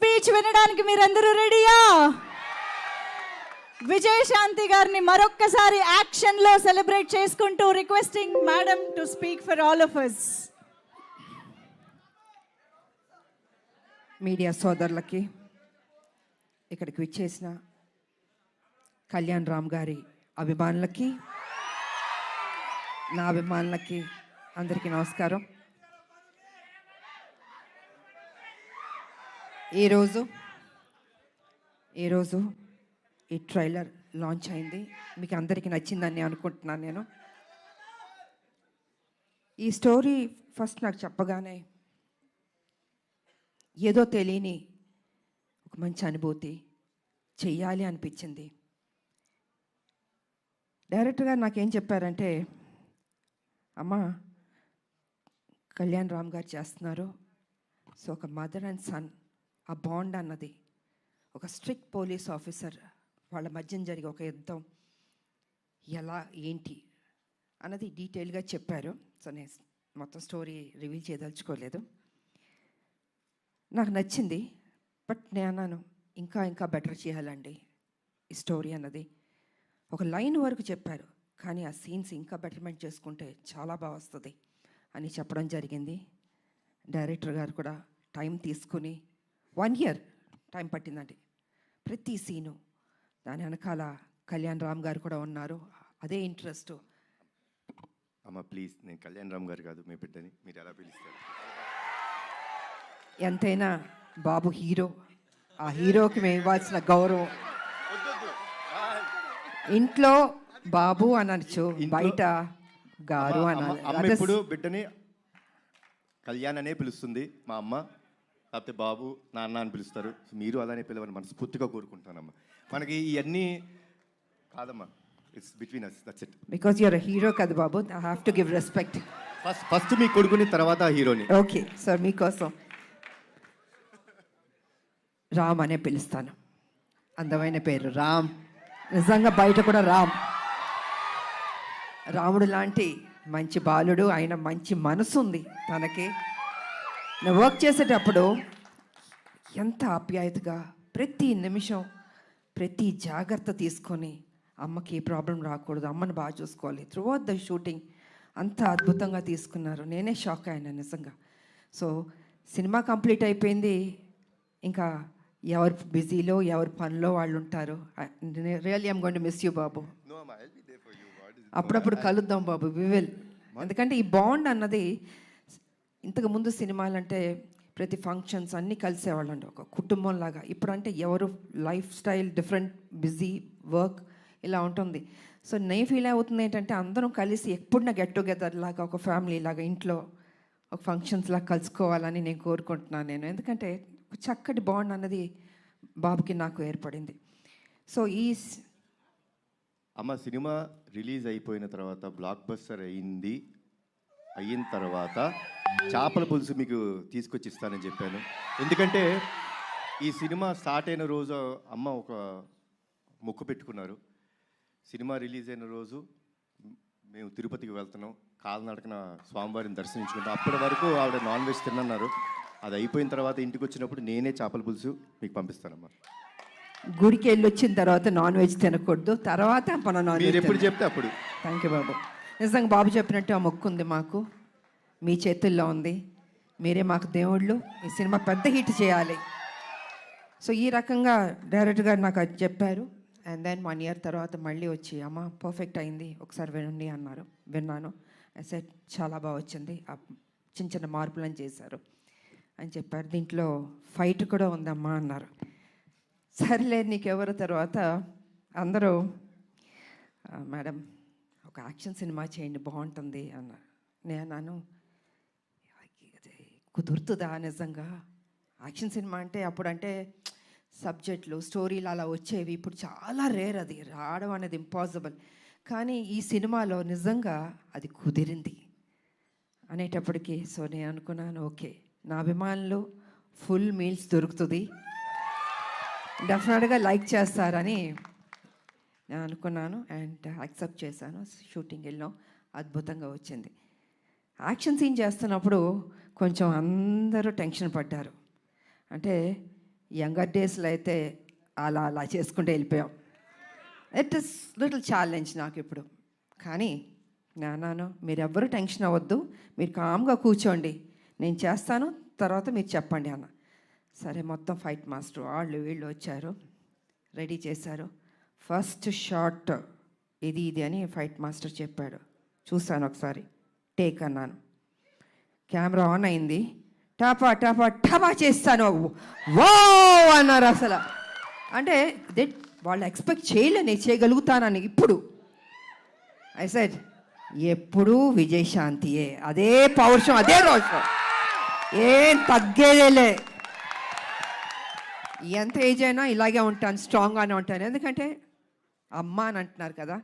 Speech వినడానికి మీరందరూ రెడీయా? విజయశాంతి గారిని మరొక్కసారి యాక్షన్ లో సెలబ్రేట్ చేసుకుంటూ requesting madam to speak for all of us. Media సోదరులకి, ఇక్కడికి విచ్చేసిన కళ్యాణ్ రామ్ గారి అభిమానులకి, నా అభిమానులకి అందరికీ నమస్కారం. ఈరోజు ఈ ట్రైలర్ లాంచ్ అయింది. మీకు అందరికీ నచ్చిందని అనుకుంటున్నాను. నేను ఈ స్టోరీ ఫస్ట్ నాకు చెప్పగానే ఏదో తెలియని ఒక మంచి అనుభూతి, చెయ్యాలి అనిపించింది. డైరెక్టర్ గారు నాకేం చెప్పారంటే, అమ్మ కళ్యాణ్ రామ్ గారు చేస్తున్నారు, సో ఒక మదర్ అండ్ సన్ ఆ బాండ్ అన్నది, ఒక స్ట్రిక్ట్ పోలీస్ ఆఫీసర్ వాళ్ళ మధ్యన జరిగే ఒక యుద్ధం ఎలా ఏంటి అన్నది డీటెయిల్గా చెప్పారు. సో నేను మొత్తం స్టోరీ రివీల్ చేయదలుచుకోలేదు. నాకు నచ్చింది. బట్ నేను అన్నాను, ఇంకా బెటర్ చేయాలండి ఈ స్టోరీ అన్నది. ఒక లైన్ వరకు చెప్పారు, కానీ ఆ సీన్స్ ఇంకా బెటర్మెంట్ చేసుకుంటే చాలా బాగా వస్తుంది అని చెప్పడం జరిగింది. డైరెక్టర్ గారు కూడా టైం తీసుకుని 1 year టైం పట్టిందండి ప్రతి సీను. దాని వెనకాల కళ్యాణ్ రామ్ గారు కూడా ఉన్నారు, అదే ఇంట్రెస్ట్. అమ్మ ప్లీజ్, నేను కళ్యాణ్ రామ్ గారు కాదు, మీ బిడ్డని, మీరు ఎలా పిలుస్తారు? ఎంతైనా బాబు హీరో, ఆ హీరోకి మేము ఇవ్వాల్సిన గౌరవం. ఇంట్లో బాబు అనొచ్చు, బయట గారు అమ్మ ఇప్పుడు బిడ్డని కళ్యాణ్ అనే పిలుస్తుంది మా అమ్మ, లేకపోతే బాబు నాన్న అని పిలుస్తారు. మీరు అలానే పిలవని మనస్ఫూర్తిగా కోరుకుంటానమ్మా. మనకి ఇవన్నీ కాదమ్మా, it's between us, that's it. Because you're a hero కదా బాబు, I have to give respect. First మీ కొడుకుని, తర్వాత హీరోని. ఓకే సార్, మీకోసం రామ్ అనే పిలుస్తాను. అందమైన పేరు రామ్, నిజంగా బయట కూడా రాముడు లాంటి మంచి బాలుడు, ఆయన మంచి మనసు ఉంది తనకి. నేను వర్క్ చేసేటప్పుడు ఎంత ఆప్యాయతగా ప్రతి నిమిషం ప్రతి జాగ్రత్త తీసుకొని, అమ్మకి ఏ ప్రాబ్లం రాకూడదు, అమ్మని బాగా చూసుకోవాలి. త్రూఅవుట్ ద షూటింగ్ అంత అద్భుతంగా తీసుకున్నారు. నేనే షాక్ అయినా నిజంగా. సో సినిమా కంప్లీట్ అయిపోయింది, ఇంకా ఎవరు బిజీలో ఎవరి పనిలో వాళ్ళు ఉంటారు. Really I'm going to miss you బాబు. అప్పుడప్పుడు కలుద్దాం బాబు, వి విల్. ఎందుకంటే ఈ బాండ్ అన్నది, ఇంతకుముందు సినిమాలంటే ప్రతి ఫంక్షన్స్ అన్నీ కలిసేవాళ్ళండి ఒక కుటుంబం లాగా. ఇప్పుడంటే ఎవరు life style different, busy work ఇలా ఉంటుంది. సో నేను ఫీల్ అవుతుంది ఏంటంటే, అందరం కలిసి ఎప్పుడైనా గెట్ టుగెదర్ లాగా, ఒక ఫ్యామిలీ లాగా ఇంట్లో ఒక ఫంక్షన్స్ లాగా కలుసుకోవాలని నేను కోరుకుంటున్నాను నేను. ఎందుకంటే ఒక చక్కటి బాండ్ అన్నది బాబుకి నాకు ఏర్పడింది. సో అమ్మ సినిమా రిలీజ్ అయిపోయిన తర్వాత, బ్లాక్ బస్టర్ అయిన తర్వాత చేపల పులుసు మీకు తీసుకొచ్చి ఇస్తానని చెప్పాను. ఎందుకంటే ఈ సినిమా స్టార్ట్ అయిన రోజు అమ్మ ఒక మొక్కు పెట్టుకున్నారు. సినిమా రిలీజ్ అయిన రోజు మేము తిరుపతికి వెళ్తున్నాం, కాలినడకన స్వామివారిని దర్శించుకుంటాం. అప్పటి వరకు ఆవిడ నాన్ వెజ్ తినన్నారు. అది అయిపోయిన తర్వాత ఇంటికి వచ్చినప్పుడు నేనే చేపల పులుసు మీకు పంపిస్తానమ్మా. గుడికి వెళ్ళి వచ్చిన తర్వాత నాన్ వెజ్ తినకూడదు, తర్వాత మన నాన్ వెజ్ ఎప్పుడు చెప్తే అప్పుడు. థ్యాంక్ యూ బాబు. నిజంగా బాబు చెప్పినట్టు ఆ మొక్కు ఉంది మాకు, మీ చేతుల్లో ఉంది. మీరే మాకు దేవుళ్ళు, ఈ సినిమా పెద్ద హిట్ చేయాలి. సో ఈ రకంగా డైరెక్టర్ గారు నాకు అది చెప్పారు. అండ్ దెన్ 1 year తర్వాత మళ్ళీ వచ్చి, అమ్మ పర్ఫెక్ట్ అయింది, ఒకసారి వినండి అన్నారు. విన్నాను. సెట్ చాలా బాగా వచ్చింది, చిన్న మార్పులను చేశారు అని చెప్పారు. దీంట్లో ఫైట్ కూడా ఉందమ్మా అన్నారు. సరేలే నీకెవరు. తర్వాత అందరూ, మేడం ఒక యాక్షన్ సినిమా చేయండి బాగుంటుంది అన్నారు. నేను అన్నాను, కుదురుతుందా నిజంగా? యాక్షన్ సినిమా అంటే అప్పుడంటే సబ్జెక్టులు స్టోరీలు అలా వచ్చేవి, ఇప్పుడు చాలా రేర్, అది రావడం అనేది ఇంపాసిబుల్. కానీ ఈ సినిమాలో నిజంగా అది కుదిరింది అనేటప్పటికీ, సో నేను అనుకున్నాను, ఓకే నా అభిమానులు ఫుల్ మీల్స్ దొరుకుతుంది, డెఫినెట్గా లైక్ చేస్తారని నేను అనుకున్నాను. అండ్ యాక్సెప్ట్ చేశాను. షూటింగ్ వెళ్ళాం, అద్భుతంగా వచ్చింది. యాక్షన్ సీన్ చేస్తున్నప్పుడు కొంచెం అందరూ టెన్షన్ పడ్డారు. అంటే యంగర్ డేస్లో అయితే అలా అలా చేసుకుంటూ వెళ్ళిపోయాం. ఇట్ ఇస్ లిటిల్ ఛాలెంజ్ నాకు ఇప్పుడు. కానీ నాన్న మీరెవ్వరూ టెన్షన్ అవ్వద్దు, మీరు కామ్గా కూర్చోండి, నేను చేస్తాను, తర్వాత మీరు చెప్పండి అన్న. సరే మొత్తం ఫైట్ మాస్టర్ వాళ్ళు వీళ్ళు వచ్చారు, రెడీ చేశారు. ఫస్ట్ షాట్ ఇది అని ఫైట్ మాస్టర్ చెప్పాడు. చూశాను ఒకసారి, టేక్ అన్నాను. కెమెరా ఆన్ అయింది, టపా టపా టపా చేస్తాను. వో అన్నారు అసలు. అంటే వాళ్ళు ఎక్స్పెక్ట్ చేయలే నేను చేయగలుగుతానని. ఇప్పుడు ఐ సెడ్ ఎప్పుడూ విజయశాంతియే, అదే పౌరుషం, అదే రోషం, ఏం తగ్గేదేలే. ఎంత ఏజ్ అయినా ఇలాగే ఉంటాను, స్ట్రాంగ్గానే ఉంటాను. ఎందుకంటే అమ్మ అని అంటున్నారు కదా,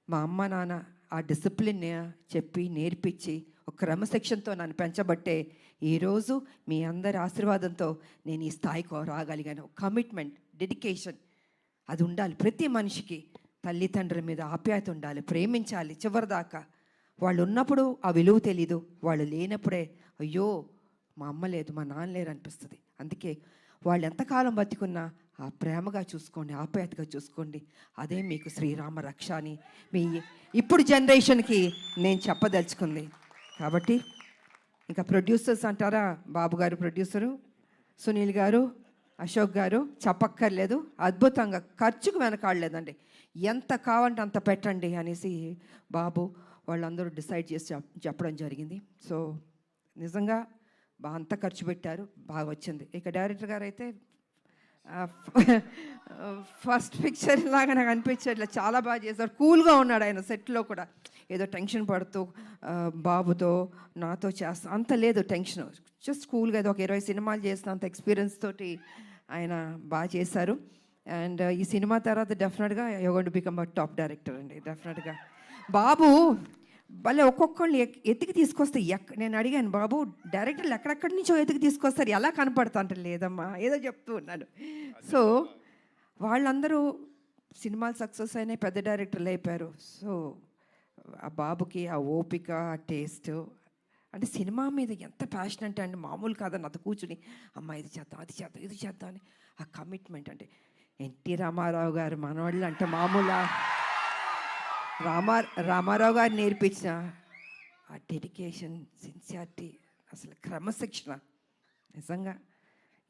మా అమ్మ నాన్న ఆ డిసిప్లిన్ చెప్పి నేర్పించి ఒక క్రమశిక్షణతో నన్ను పెంచబట్టే ఈరోజు మీ అందరి ఆశీర్వాదంతో నేను ఈ స్థాయికి రాగలిగాను. కమిట్మెంట్, డెడికేషన్ అది ఉండాలి ప్రతి మనిషికి. తల్లిదండ్రుల మీద ఆప్యాయత ఉండాలి, ప్రేమించాలి చివరిదాకా. వాళ్ళు ఉన్నప్పుడు ఆ విలువ తెలీదు, వాళ్ళు లేనప్పుడే అయ్యో మా అమ్మ లేదు, మా నాన్న లేరు అనిపిస్తుంది. అందుకే వాళ్ళు ఎంతకాలం బతికున్నా ఆ ప్రేమగా చూసుకోండి, ఆప్యాయతగా చూసుకోండి. అదే మీకు శ్రీరామ రక్ష అని మీ ఇప్పుడు జనరేషన్కి నేను చెప్పదలుచుకుంది. కాబట్టి ఇంకా ప్రొడ్యూసర్స్ అంటారా, బాబు గారు ప్రొడ్యూసరు, సునీల్ గారు, అశోక్ గారు చెప్పక్కర్లేదు, అద్భుతంగా ఖర్చుకు వెనకాడలేదండి. ఎంత కావాలంటే అంత పెట్టండి అనేసి బాబు వాళ్ళందరూ డిసైడ్ చేసి చెప్పడం జరిగింది. సో నిజంగా అంత ఖర్చు పెట్టారు, బాగా వచ్చింది. ఇక డైరెక్టర్ గారు అయితే ఫస్ట్ పిక్చర్ లాగా నాకు అనిపించట్లే, చాలా బాగా చేశారు. కూల్గా ఉన్నాడు ఆయన సెట్లో కూడా, ఏదో టెన్షన్ పడుతూ బాబుతో నాతో చేస్తా అంత లేదు టెన్షన్, జస్ట్ కూల్గా ఏదో ఒక 20 సినిమాలు చేసిన అంత ఎక్స్పీరియన్స్ తోటి ఆయన బాగా చేశారు. అండ్ ఈ సినిమా తర్వాత డెఫినెట్గా you going to become a top director అండి. డెఫినెట్గా బాబు భలే ఒక్కొక్కళ్ళు ఎతికి తీసుకొస్తే నేను అడిగాను, బాబు డైరెక్టర్లు ఎక్కడెక్కడి నుంచో ఎతికి తీసుకొస్తారు, ఎలా కనపడతా అంటే లేదమ్మా ఏదో చెప్తూ ఉన్నాడు. సో వాళ్ళందరూ సినిమాలు సక్సెస్ అయినాయి, పెద్ద డైరెక్టర్లు అయిపోయారు. సో ఆ బాబుకి ఆ ఓపిక, ఆ టేస్ట్, అంటే సినిమా మీద ఎంత ప్యాషన్ అంటే అండి మామూలు కాదని నాతో కూర్చుని అమ్మ ఇది చేద్దాం, అది చేద్దాం, ఇది చేద్దాం అని ఆ కమిట్మెంట్. అంటే ఎన్టీ రామారావు గారు మనవాళ్ళు అంటే మామూలు రామారావు గారు నేర్పించిన ఆ డెడికేషన్, సిన్సియారిటీ, అసలు క్రమశిక్షణ నిజంగా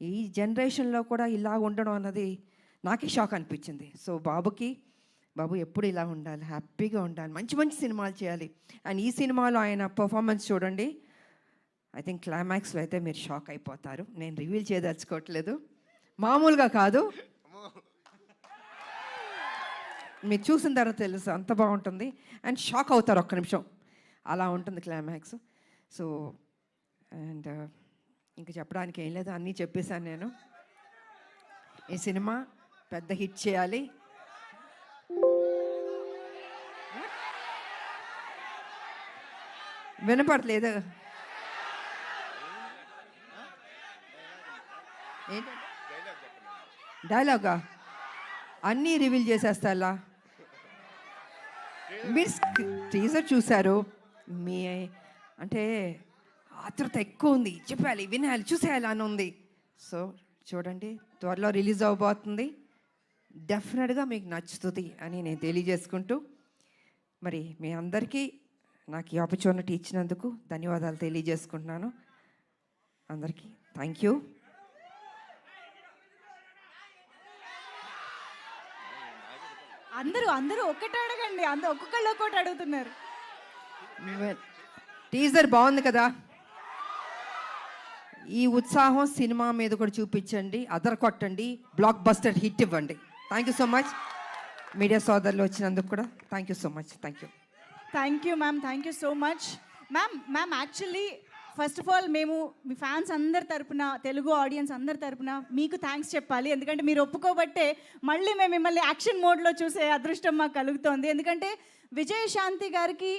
ఈ జనరేషన్లో కూడా ఇలా ఉండడం అన్నది నాకే షాక్ అనిపించింది. సో బాబు ఎప్పుడు ఇలా ఉండాలి, హ్యాపీగా ఉండాలి, మంచి మంచి సినిమాలు చేయాలి. అండ్ ఈ సినిమాలో ఆయన పర్ఫార్మెన్స్ చూడండి, ఐ థింక్ క్లైమాక్స్లో అయితే మీరు షాక్ అయిపోతారు. నేను రివీల్ చేయదలుచుకోవట్లేదు, మామూలుగా కాదు, మీరు చూసిన తర్వాత తెలుసు అంత బాగుంటుంది. అండ్ షాక్ అవుతారు ఒక్క నిమిషం, అలా ఉంటుంది క్లైమాక్స్. సో అండ్ ఇంకా చెప్పడానికి ఏం లేదు, అన్నీ చెప్పేశాను నేను. ఈ సినిమా పెద్ద హిట్ చేయాలి. వినపడలేదు ఏంటి డైలాగా, అన్నీ రివీల్ చేసేస్తా. మీరు టీజర్ చూశారు, మీ అంటే ఆతృత ఎక్కువ ఉంది, చెప్పాలి, వినాలి, చూసేయాలి అని ఉంది. సో చూడండి, త్వరలో రిలీజ్ అవ్వబోతుంది, డెఫినెట్గా మీకు నచ్చుతుంది అని నేను తెలియజేసుకుంటూ, మరి మీ అందరికీ నాకు ఈ ఆపర్చునిటీ ఇచ్చినందుకు ధన్యవాదాలు తెలియజేసుకుంటున్నాను. అందరికీ థ్యాంక్ యూ. అందరూ ఒక్కటి అడగండి, ఒక్కొక్కళ్ళు ఒక్కటి అడుగుతున్నారు. టీజర్ బాగుంది కదా, ఈ ఉత్సాహం సినిమా మీద కూడా చూపించండి, అదర కొట్టండి, బ్లాక్ బస్టర్ హిట్ ఇవ్వండి. Thank you so much. Media సోదరులు వచ్చినందుకు కూడా thank you so much. Thank you ma'am, thank you so much. Ma'am actually first of all మేము మీ ఫ్యాన్స్ అందరి తరపున, తెలుగు ఆడియన్స్ అందరి తరపున మీకు థ్యాంక్స్ చెప్పాలి. ఎందుకంటే మీరు ఒప్పుకోబట్టే మళ్ళీ మేము మిమ్మల్ని యాక్షన్ మోడ్లో చూసే అదృష్టం మాకు కలుగుతోంది. ఎందుకంటే విజయశాంతి గారికి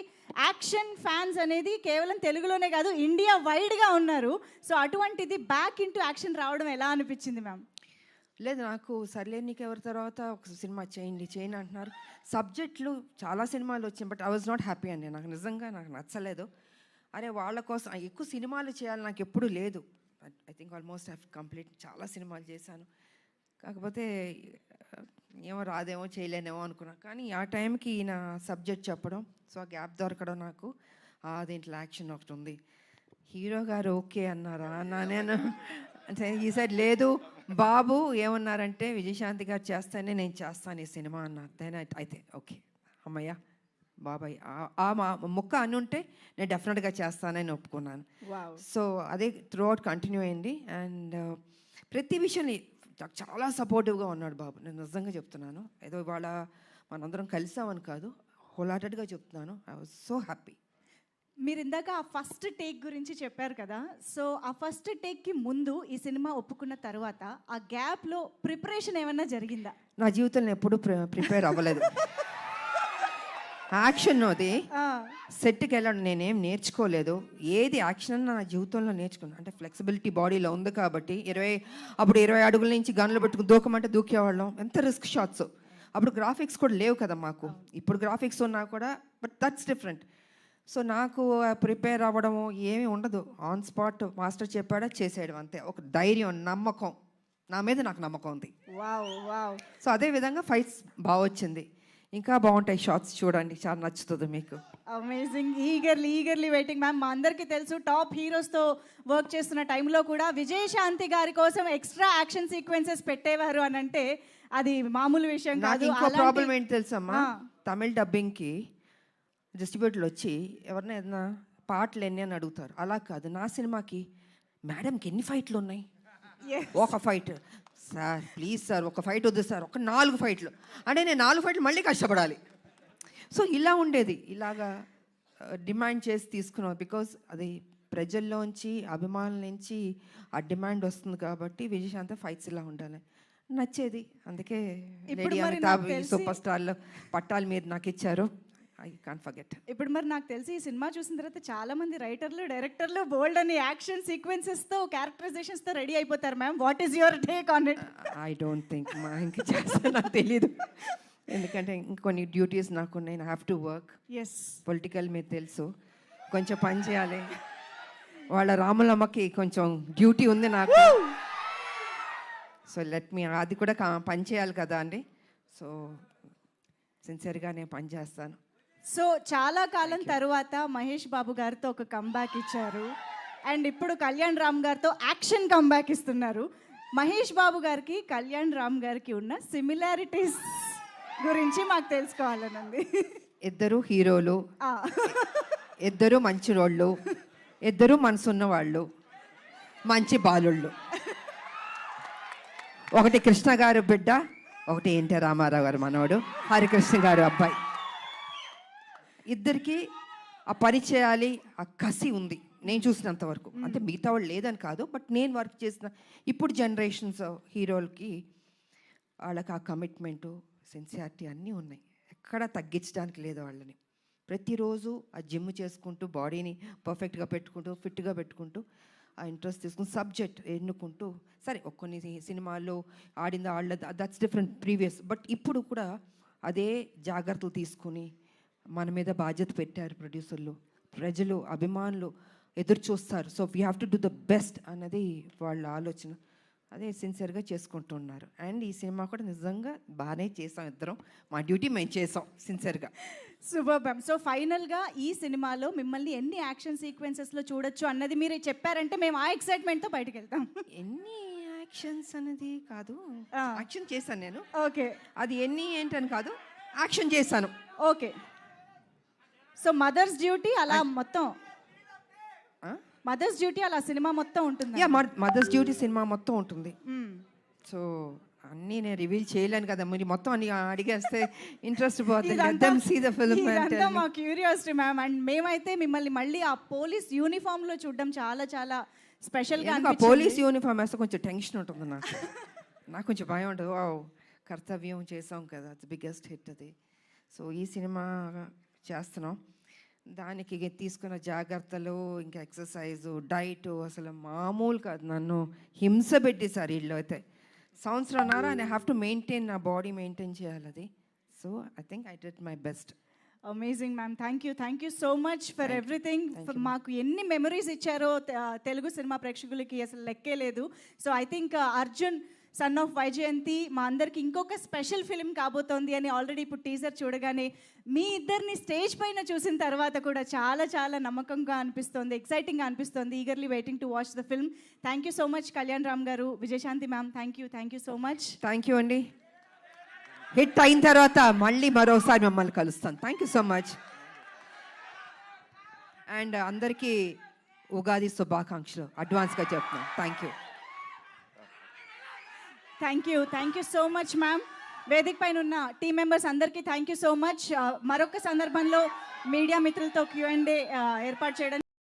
యాక్షన్ ఫ్యాన్స్ అనేది కేవలం తెలుగులోనే కాదు, ఇండియా వైడ్గా ఉన్నారు. సో అటువంటిది బ్యాక్ ఇంటూ యాక్షన్ రావడం ఎలా అనిపించింది మ్యామ్? లేదు, నాకు సర్లే నీకు ఎవరి తర్వాత ఒక సినిమా చేయండి అంటున్నారు. సబ్జెక్టులు చాలా సినిమాలు వచ్చాయి, but I was not happy అండి. నాకు నిజంగా నాకు నచ్చలేదు. అరే వాళ్ళ కోసం ఎక్కువ సినిమాలు చేయాలి నాకు ఎప్పుడు లేదు. I think almost I complete చాలా సినిమాలు చేశాను. కాకపోతే ఏమో రాదేమో చేయలేనేమో అనుకున్నా. కానీ ఆ టైంకి ఈయన సబ్జెక్ట్ చెప్పడం, సో ఆ గ్యాప్ దొరకడం నాకు దీంట్లో యాక్షన్ ఒకటి ఉంది. హీరో గారు ఓకే అన్నారా అన్నా నేను అంటే ఈ సైడ్ లేదు. బాబు ఏమన్నారంటే విజయశాంతి గారు చేస్తేనే నేను చేస్తాను ఈ సినిమా అన్నారు. దెన్ అయితే ఓకే అమ్మయ్య బాబాయ్ మా ముక్క అని ఉంటే నేను డెఫినెట్గా చేస్తానని ఒప్పుకున్నాను. వావ్. సో అదే త్రూ అవుట్ కంటిన్యూ అయింది. అండ్ ప్రతి విషయాన్ని నాకు చాలా సపోర్టివ్గా ఉన్నాడు బాబు. నేను నిజంగా చెప్తున్నాను, ఏదో ఇవాళ మనందరం కలిసామని కాదు, హోల్హార్టెడ్గా చెప్తున్నాను. I was so happy. మీరు ఇందాక ఆ ఫస్ట్ టేక్ గురించి చెప్పారు కదా, సో ఆ ఫస్ట్ టేక్కి ముందు ఈ సినిమా ఒప్పుకున్న తర్వాత ఆ గ్యాప్లో ప్రిపరేషన్ ఏమన్నా జరిగిందా? నా జీవితంలో ఎప్పుడూ ప్రిపేర్ అవ్వలేదు. యాక్షన్ అది సెట్కి వెళ్ళడం నేనేం నేర్చుకోలేదు. ఏది యాక్షన్ అన్న నా జీవితంలో నేర్చుకున్నాను. అంటే ఫ్లెక్సిబిలిటీ బాడీలో ఉంది కాబట్టి 20 అడుగుల నుంచి గన్లు పెట్టుకుని దూకమంటే దూకేవాళ్ళం. ఎంత రిస్క్ షాట్స్. అప్పుడు గ్రాఫిక్స్ కూడా లేవు కదా మాకు. ఇప్పుడు గ్రాఫిక్స్ ఉన్నా కూడా, బట్ దట్స్ డిఫరెంట్. సో నాకు ప్రిపేర్ అవ్వడము ఏమీ ఉండదు. ఆన్ స్పాట్ మాస్టర్ చెప్పాడా చేసేయడం అంతే. ఒక ధైర్యం, నమ్మకం, నా మీద నాకు నమ్మకం ఉంది. Wow wow. సో అదే విధంగా ఫైట్స్ బాగా వచ్చింది. ఇంకా బాగుంటాయి షార్ట్స్, చూడండి, చాలా నచ్చుతుంది మీకు. అమేజింగ్. Eagerly waiting ma'am. మా అందరికీ తెలుసు టాప్ హీరోస్తో వర్క్ చేస్తున్న టైంలో కూడా విజయశాంతి గారి కోసం ఎక్స్ట్రా యాక్షన్ సీక్వెన్సెస్ పెట్టేవారు అని అంటే అది మామూలు విషయం నాకు కాదు. ఇంకో ప్రాబ్లం ఏంటి తెలుసమ్మా, తమిళ డబ్బింగ్కి డిస్ట్రిబ్యూటర్లు వచ్చి ఎవరిని ఏదైనా పాటలు ఎన్ని అని అడుగుతారు. అలా కాదు, నా సినిమాకి మేడంకి ఎన్ని ఫైట్లు ఉన్నాయి? ఒక ఫైట్ సార్, ప్లీజ్ సార్ ఒక ఫైట్ వద్దు సార్, ఒక 4 ఫైట్లు అంటే నేను 4 ఫైట్లు మళ్ళీ కష్టపడాలి. సో ఇలా ఉండేది. ఇలాగా డిమాండ్ చేసి తీసుకున్నాం. బికాజ్ అది ప్రజల్లోంచి, అభిమానుల నుంచి ఆ డిమాండ్ వస్తుంది కాబట్టి విజయశాంతి ఫైట్స్ ఇలా ఉండాలి నచ్చేది. అందుకే లేడీ అమితాబ్ సూపర్ స్టార్లో పట్టాలు మీరు నాకు ఇచ్చారు. I can't forget. ఇప్పుడు మరి నాకు తెలిసి ఈ సినిమా చూసిన తర్వాత చాలా మంది రైటర్లు, డైరెక్టర్లు బోల్డ్ అని యాక్షన్ సీక్వెన్సెస్తో, క్యారెక్టరైజేషన్స్తో రెడీ అయిపోతారు ma'am. What is your take on it? I don't think ఇంకా చేస్తా, నాకు తెలీదు. ఎందుకంటే ఇంకొన్ని డ్యూటీస్ నాకు ఉన్నాయి. I have to work. Yes. Political మీరు తెలుసు, కొంచెం పని చేయాలి. వాళ్ళ రాములమ్మకి కొంచెం డ్యూటీ ఉంది నాకు. సో లెట్ మీ, అది కూడా పని చేయాలి కదా అండి. సో సిన్సియర్గా నేను పని చేస్తాను. సో చాలా కాలం తర్వాత మహేష్ బాబు గారితో ఒక కంబ్యాక్ ఇచ్చారు అండ్ ఇప్పుడు కళ్యాణ్ రామ్ గారితో యాక్షన్ కంబ్యాక్ ఇస్తున్నారు. మహేష్ బాబు గారికి కళ్యాణ్ రామ్ గారికి ఉన్న సిమిలారిటీస్ గురించి మాకు తెలుసుకోవాలనుంది. ఇద్దరు హీరోలు, ఇద్దరు మంచి రోళ్ళు, ఇద్దరు మనసున్న వాళ్ళు, మంచి బాలుళ్ళు. ఒకటి కృష్ణ గారు బిడ్డ, ఒకటి ఎన్టీ రామారావు గారు మనవడు, హరికృష్ణ గారు అబ్బాయి. ఇద్దరికి ఆ పని చేయాలి, ఆ కసి ఉంది నేను చూసినంత వరకు. అంటే మిగతా వాళ్ళు లేదని కాదు, బట్ నేను వర్క్ చేసిన ఇప్పుడు జనరేషన్స్ హీరోలకి వాళ్ళకి ఆ కమిట్మెంటు, సిన్సియారిటీ అన్నీ ఉన్నాయి. ఎక్కడా తగ్గించడానికి లేదు వాళ్ళని. ప్రతిరోజు ఆ జిమ్ చేసుకుంటూ, బాడీని పర్ఫెక్ట్గా పెట్టుకుంటూ, ఫిట్గా పెట్టుకుంటూ, ఆ ఇంట్రెస్ట్ తీసుకుని సబ్జెక్ట్ ఎన్నుకుంటూ, సరే కొన్ని సినిమాల్లో ఆడింది ఆడలేదు, దట్స్ డిఫరెంట్ ప్రీవియస్. బట్ ఇప్పుడు కూడా అదే జాగ్రత్తలు తీసుకుని మన మీద బాధ్యత పెట్టారు ప్రొడ్యూసర్లు, ప్రజలు, అభిమానులు ఎదురు చూస్తారు. So we have to do the best అన్నది వాళ్ళ ఆలోచన. అదే సిన్సియర్గా చేసుకుంటున్నారు. అండ్ ఈ సినిమా కూడా నిజంగా బాగానే చేసాం ఇద్దరం. మా డ్యూటీ మేము చేసాం సిన్సియర్గా. Super ma'am. సో ఫైనల్గా ఈ సినిమాలో మిమ్మల్ని ఎన్ని యాక్షన్ సీక్వెన్సెస్లో చూడొచ్చు అన్నది మీరు చెప్పారంటే మేము ఆ ఎక్సైట్మెంట్తో బయటకు వెళ్తాం. ఎన్ని యాక్షన్స్ అనేది కాదు, యాక్షన్ చేశాను నేను. ఓకే. అది ఎన్ని ఏంటని కాదు, యాక్షన్ చేశాను. ఓకే. సో మదర్స్ డ్యూటీ అలా మొత్తం, మదర్స్ డ్యూటీ అలా సినిమా మొత్తం ఉంటుంది. యా, మదర్స్ డ్యూటీ సినిమా మొత్తం ఉంటుంది. సో అన్నీ నేను రివీల్ చేయలేను కదా, మీరు మొత్తం అన్ని అడిగేస్తే ఇంట్రెస్ట్ పోతుంది. మా క్యూరియాసిటీ మ్యామ్. అండ్ మేమైతే మిమ్మల్ని మళ్ళీ ఆ పోలీస్ యూనిఫామ్లో చూడడం చాలా చాలా స్పెషల్గా. పోలీస్ యూనిఫామ్ వేస్తే కొంచెం టెన్షన్ ఉంటుంది నాకు. నాకు కొంచెం భయం ఉంటుంది. కర్తవ్యం చేసాం కదా, అది బిగ్గెస్ట్ హిట్ అది. సో ఈ సినిమా చేస్తున్నాం, దానికి తీసుకున్న జాగ్రత్తలు, ఇంకా ఎక్సర్సైజు, డైట్ అసలు మామూలు కాదు. నన్ను హింస పెట్టేశారు వీళ్ళు అయితే. సంవత్సరంన్నర ఐ హ్యావ్ టు మెయింటైన్, నా బాడీ మెయింటైన్ చేయాలి అది. So I think I did my best. Amazing ma'am, thank you so much for everything. మాకు ఎన్ని మెమరీస్ ఇచ్చారో తెలుగు సినిమా ప్రేక్షకులకి అసలు లెక్కే లేదు. So I think Arjun son of Vyjayanthi మా అందరికి ఇంకొక స్పెషల్ ఫిలిం కాబోతోంది అని ఆల్రెడీ ఇప్పుడు టీజర్ చూడగానే మీ ఇద్దరిని స్టేజ్ పైన చూసిన తర్వాత కూడా చాలా చాలా నమ్మకంగా అనిపిస్తోంది, ఎక్సైటింగ్గా అనిపిస్తోంది. Eagerly waiting to watch the film. Thank you so much Kalyan Ram garu, Vijayashanti ma'am, thank you so much. Thank you అండి. హిట్ అయిన తర్వాత మళ్ళీ మరోసారి మిమ్మల్ని కలుస్తాను. Thank you so much. And అందరికీ ఉగాది శుభాకాంక్షలు అడ్వాన్స్గా చెప్తున్నాను. Thank you so much ma'am. వేదిక పైన ఉన్న టీం మెంబర్స్ అందరికీ థ్యాంక్ యూ సో మచ్. మరొక సందర్భంలో మీడియా మిత్రులతో Q&A ఏర్పాటు చేయడం